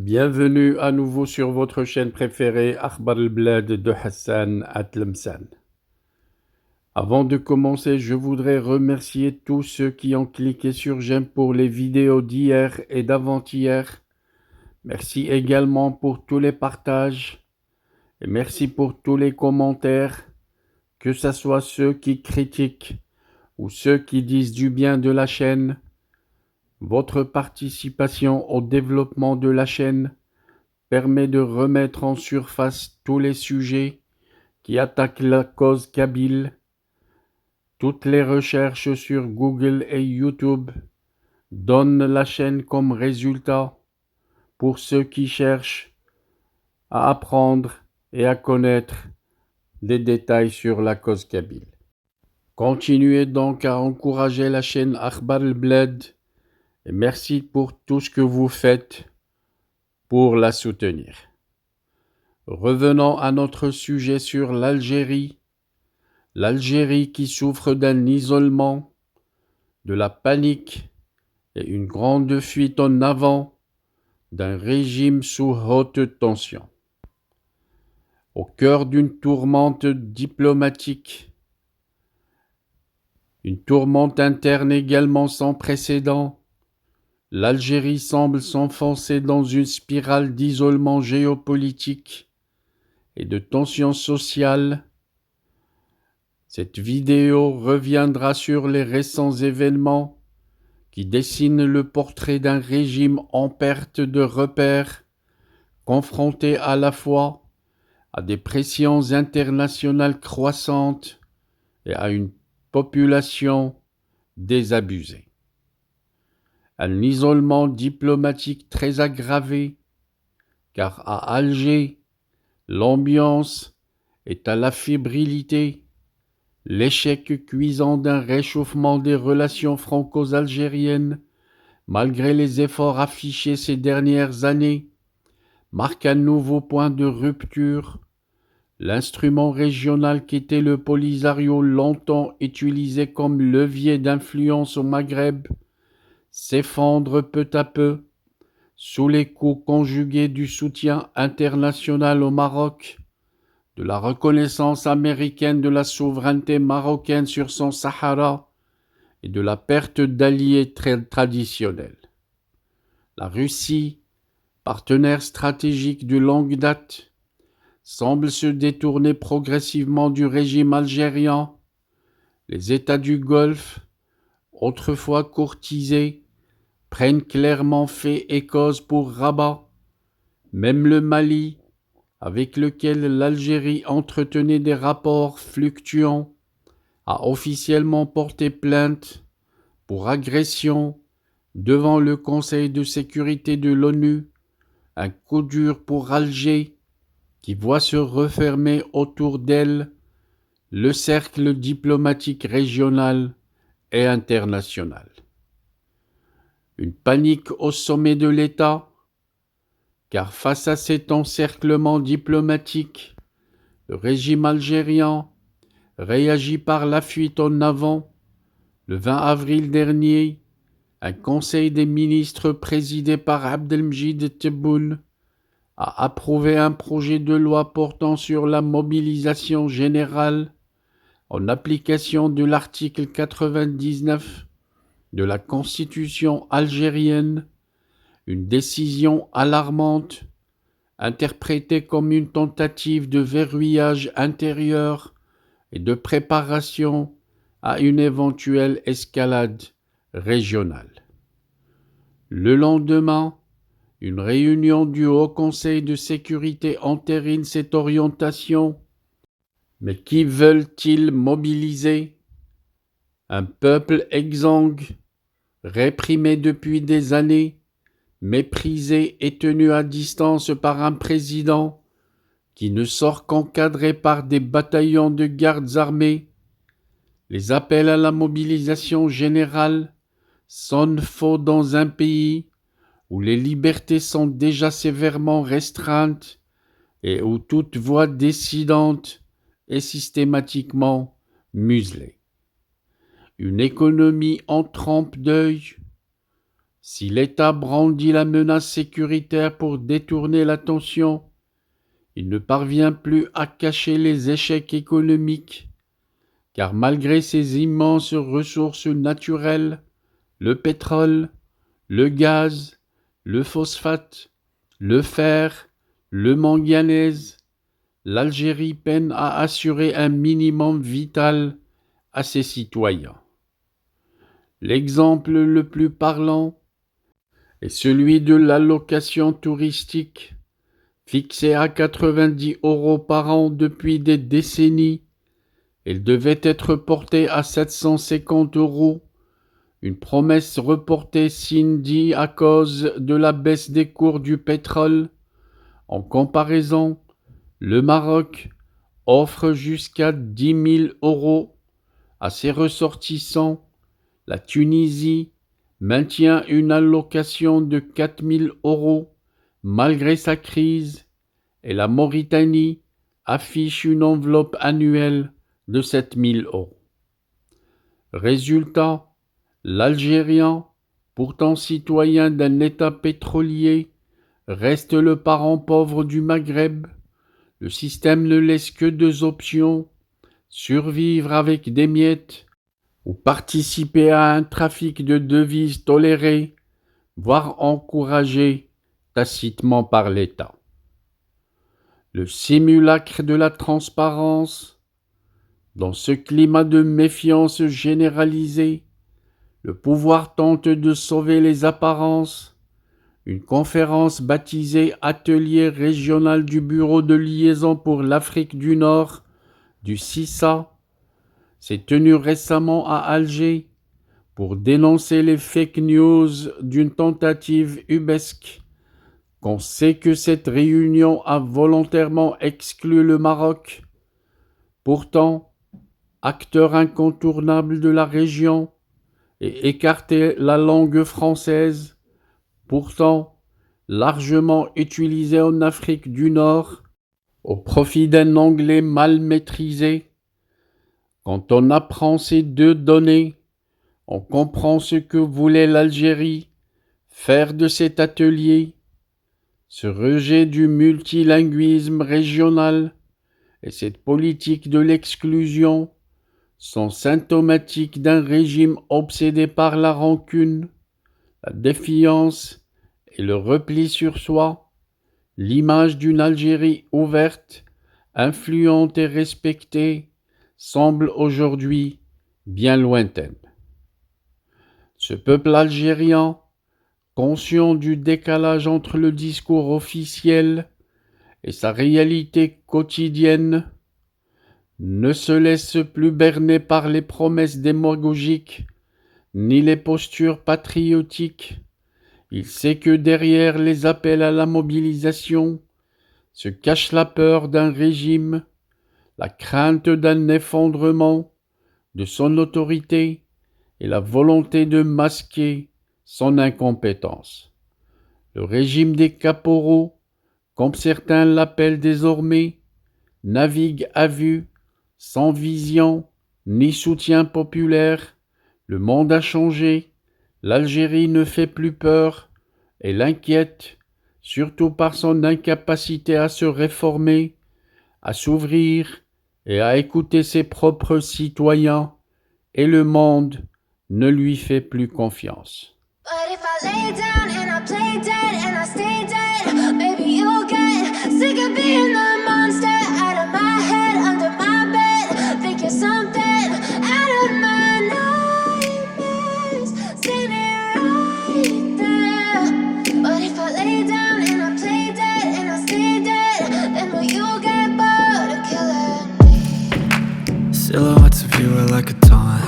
Bienvenue à nouveau sur votre chaîne préférée Akhbar al-Blad de Hassan Atlemsan. Avant de commencer, je voudrais remercier tous ceux qui ont cliqué sur j'aime pour les vidéos d'hier et d'avant-hier. Merci également pour tous les partages et merci pour tous les commentaires, que ce soit ceux qui critiquent ou ceux qui disent du bien de la chaîne. Votre participation au développement de la chaîne permet de remettre en surface tous les sujets qui attaquent la cause kabyle. Toutes les recherches sur Google et YouTube donnent la chaîne comme résultat pour ceux qui cherchent à apprendre et à connaître des détails sur la cause kabyle. Continuez donc à encourager la chaîne Akhbar al-Blad et merci pour tout ce que vous faites pour la soutenir. Revenons à notre sujet sur l'Algérie. L'Algérie qui souffre d'un isolement, de la panique et une grande fuite en avant d'un régime sous haute tension. Au cœur d'une tourmente diplomatique, une tourmente interne également sans précédent, l'Algérie semble s'enfoncer dans une spirale d'isolement géopolitique et de tensions sociales. Cette vidéo reviendra sur les récents événements qui dessinent le portrait d'un régime en perte de repères, confronté à la fois à des pressions internationales croissantes et à une population désabusée. Un isolement diplomatique très aggravé, car à Alger, l'ambiance est à la fébrilité. L'échec cuisant d'un réchauffement des relations franco-algériennes, malgré les efforts affichés ces dernières années, marque un nouveau point de rupture. L'instrument régional qu'était le Polisario, longtemps utilisé comme levier d'influence au Maghreb, s'effondre peu à peu sous les coups conjugués du soutien international au Maroc, de la reconnaissance américaine de la souveraineté marocaine sur son Sahara et de la perte d'alliés très traditionnels. La Russie, partenaire stratégique de longue date, semble se détourner progressivement du régime algérien. Les États du Golfe, autrefois courtisés, prennent clairement fait et cause pour Rabat. Même le Mali, avec lequel l'Algérie entretenait des rapports fluctuants, a officiellement porté plainte pour agression devant le Conseil de sécurité de l'ONU, un coup dur pour Alger qui voit se refermer autour d'elle le cercle diplomatique régional et international. Une panique au sommet de l'État, car face à cet encerclement diplomatique, le régime algérien réagit par la fuite en avant. Le 20 avril dernier, un conseil des ministres présidé par Abdelmjid Tebboune a approuvé un projet de loi portant sur la mobilisation générale en application de l'article 99 de la Constitution algérienne, une décision alarmante interprétée comme une tentative de verrouillage intérieur et de préparation à une éventuelle escalade régionale. Le lendemain, une réunion du Haut Conseil de sécurité entérine cette orientation. Mais qui veulent-ils mobiliser? Un peuple exsangue, réprimé depuis des années, méprisé et tenu à distance par un président qui ne sort qu'encadré par des bataillons de gardes armés. Les appels à la mobilisation générale sonnent faux dans un pays où les libertés sont déjà sévèrement restreintes et où toute voix dissidente est systématiquement muselée. Une économie en trompe-l'œil, Si l'État brandit la menace sécuritaire pour détourner l'attention, il ne parvient plus à cacher les échecs économiques, car malgré ses immenses ressources naturelles, le pétrole, le gaz, le phosphate, le fer, le manganèse, l'Algérie peine à assurer un minimum vital à ses citoyens. L'exemple le plus parlant est celui de l'allocation touristique, fixée à 90 € par an depuis des décennies. Elle devait être portée à 750 €, une promesse reportée sin-die à cause de la baisse des cours du pétrole. En comparaison, le Maroc offre jusqu'à 10 000 € à ses ressortissants. La Tunisie maintient une allocation de 4 000 € malgré sa crise, et la Mauritanie affiche une enveloppe annuelle de 7 000 €. Résultat, l'Algérien, pourtant citoyen d'un État pétrolier, reste le parent pauvre du Maghreb. Le système ne laisse que deux options: survivre avec des miettes ou participer à un trafic de devises toléré, voire encouragé tacitement par l'État. Le simulacre de la transparence. Dans ce climat de méfiance généralisée, le pouvoir tente de sauver les apparences. Une conférence baptisée Atelier régional du Bureau de liaison pour l'Afrique du Nord, du CISA, s'est tenue récemment à Alger pour dénoncer les fake news d'une tentative ubuesque. On sait que cette réunion a volontairement exclu le Maroc. Pourtant, acteur incontournable de la région, et écarté la langue française, pourtant largement utilisée en Afrique du Nord, au profit d'un anglais mal maîtrisé. Quand on apprend ces deux données, on comprend ce que voulait l'Algérie faire de cet atelier. Ce rejet du multilinguisme régional et cette politique de l'exclusion sont symptomatiques d'un régime obsédé par la rancune, la défiance et le repli sur soi. L'image d'une Algérie ouverte, influente et respectée semble aujourd'hui bien lointaine. Ce peuple algérien, conscient du décalage entre le discours officiel et sa réalité quotidienne, ne se laisse plus berner par les promesses démagogiques ni les postures patriotiques. Il sait que derrière les appels à la mobilisation se cache la peur d'un régime, la crainte d'un effondrement de son autorité et la volonté de masquer son incompétence. Le régime des caporaux, comme certains l'appellent désormais, navigue à vue, sans vision ni soutien populaire. Le monde a changé, l'Algérie ne fait plus peur et l'inquiète, surtout par son incapacité à se réformer, à s'ouvrir et à écouter ses propres citoyens, et le monde ne lui fait plus confiance. But if I lay down and I play dead and I stay dead, maybe you'll get sick of being the monster out of my head, under my bed, thinking something out of my nightmares, standing right there. But if I lay down and I play dead and I stay dead, then will you get bored of killing me? Silhouettes of you are like a taunt.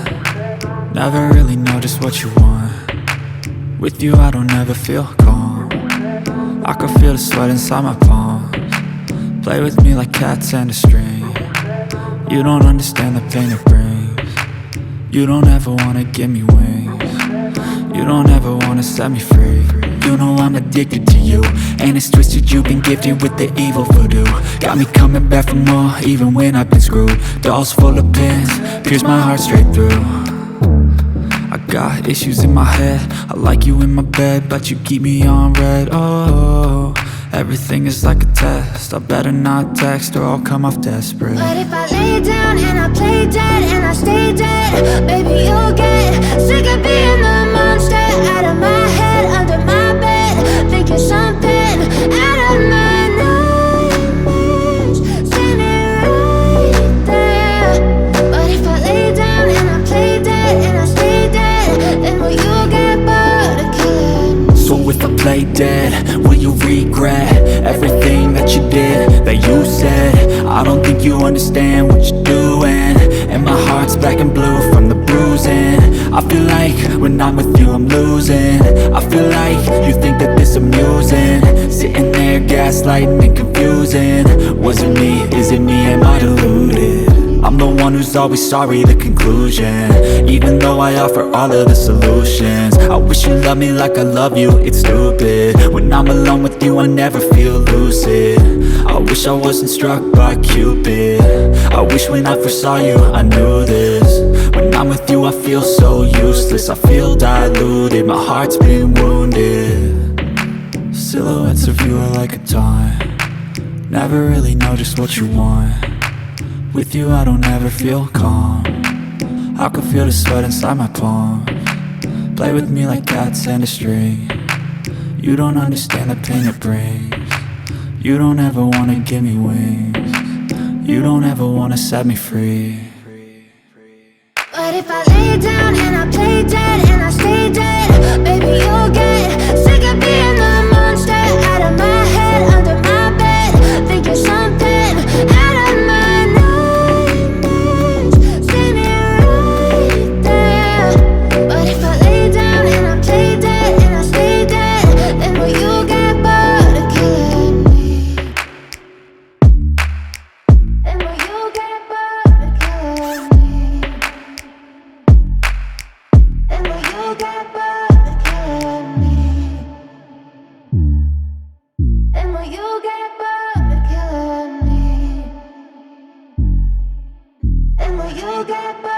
Never really know just what you want. With you I don't ever feel calm. I can feel the sweat inside my palms. Play with me like cats and a string. You don't understand the pain it brings. You don't ever wanna give me wings. You don't ever wanna set me free. You know I'm addicted to you, and it's twisted, you've been gifted with the evil voodoo. Got me coming back for more, even when I've been screwed. Dolls full of pins, pierce my heart straight through. I got issues in my head. I like you in my bed, but you keep me on red. Oh, everything is like a test. I better not text or I'll come off desperate. But if I lay down and I play dead and I stay dead, baby, you'll get sick of being the monster out of my head, under my bed. Think you're something out of my nightmares, standing right there. But if I lay down and I play dead and I stay dead, then will you get bored of killing me? So if I play dead, will you regret everything that you did, that you said? I don't think you understand what you're doing, and my heart's black and blue from the bruising. I feel like when I'm with you I'm losing. I feel like you think that this amusing, sitting there gaslighting and confusing. Was it me? Is it me? Am I deluded? I'm the one who's always sorry, the conclusion, even though I offer all of the solutions. I wish you loved me like I love you, it's stupid. When I'm alone with you I never feel lucid. I wish I wasn't struck by Cupid. I wish when I first saw you I knew this. When I'm with you I feel so useless, I feel diluted, my heart's been wounded. Silhouettes of you are like a taunt, never really know just what you want. With you I don't ever feel calm, I can feel the sweat inside my palms. Play with me like cats and a string. You don't understand the pain it brings. You don't ever wanna give me wings. You don't ever wanna set me free. But if I lay down and I play dead and I stay dead, baby, you'll get sick of being the monster out of my head, under my bed. Think you're something out of my nightmares, standing right there. But if I lay down and I play dead and I stay dead, then will you get bored of killing me? Then will you get bored of killing me? And will you get bored of killing me? And will you get bored of killing me? And will you get bored?